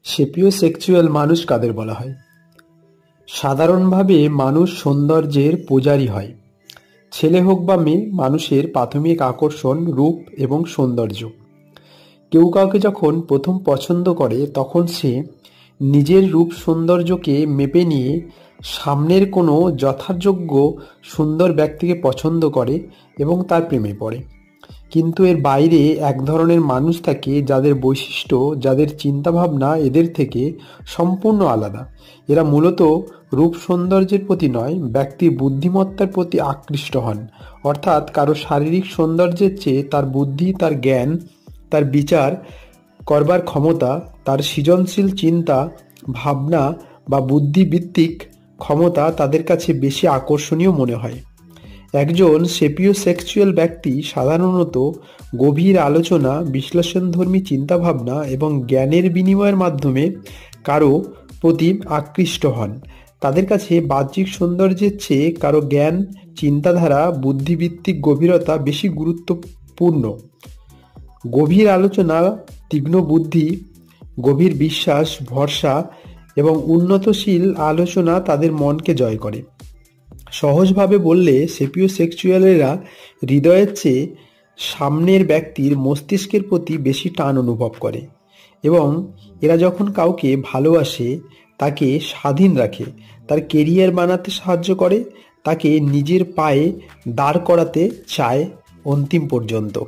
সেপিওসেক্সুয়াল মানুষ কাদের বলা হয়? সাধারণভাবে মানুষ সৌন্দর্যের পূজারী হয়। ছেলে হোক বা মেয়ে, মানুষের প্রাথমিক আকর্ষণ রূপ এবং সৌন্দর্য। কেউ কাউকে যখন প্রথম পছন্দ করে তখন সে নিজের রূপ সৌন্দর্যকে মেপে নিয়ে সামনের কোনো যথাযোগ্য সুন্দর ব্যক্তিকে পছন্দ করে এবং তার প্রেমে পড়ে। কিন্তু এর বাইরে এক ধরনের মানুষ থাকে যাদের বৈশিষ্ট্য, যাদের চিন্তাভাবনা এদের থেকে সম্পূর্ণ আলাদা। এরা মূলত রূপ সৌন্দর্যের প্রতি নয়, ব্যক্তির বুদ্ধিমত্তার প্রতি আকৃষ্ট হন। অর্থাৎ কারো শারীরিক সৌন্দর্যের চেয়ে তার বুদ্ধি, তার জ্ঞান, তার বিচার করবার ক্ষমতা, তার সৃজনশীল চিন্তা ভাবনা বা বুদ্ধিভিত্তিক ক্ষমতা তাদের কাছে বেশি আকর্ষণীয় মনে হয়। একজন সেপিওসেক্সুয়াল ব্যক্তি সাধারণত গভীর আলোচনা, বিশ্লেষণধর্মী চিন্তাভাবনা এবং জ্ঞানের বিনিময়ের মাধ্যমে কারো প্রতি আকৃষ্ট হন। তাদের কাছে বাহ্যিক সৌন্দর্যের চেয়ে কারো জ্ঞান, চিন্তাধারা, বুদ্ধিভিত্তিক গভীরতা বেশি গুরুত্বপূর্ণ। গভীর আলোচনা, তীক্ষ্ণ বুদ্ধি, গভীর বিশ্বাস, ভরসা এবং উন্নতশীল আলোচনা তাদের মনকে জয় করে। সহজভাবে বললে সেপিওসেক্সুয়ালেরা হৃদয়ের চেয়ে সামনের ব্যক্তির মস্তিষ্কের প্রতি বেশি টান অনুভব করে এবং এরা যখন কাউকে ভালোবাসে তাকে স্বাধীন রাখে, তার কেরিয়ার বানাতে সাহায্য করে, তাকে নিজের পায়ে দাঁড় করাতে চায় অন্তিম পর্যন্ত।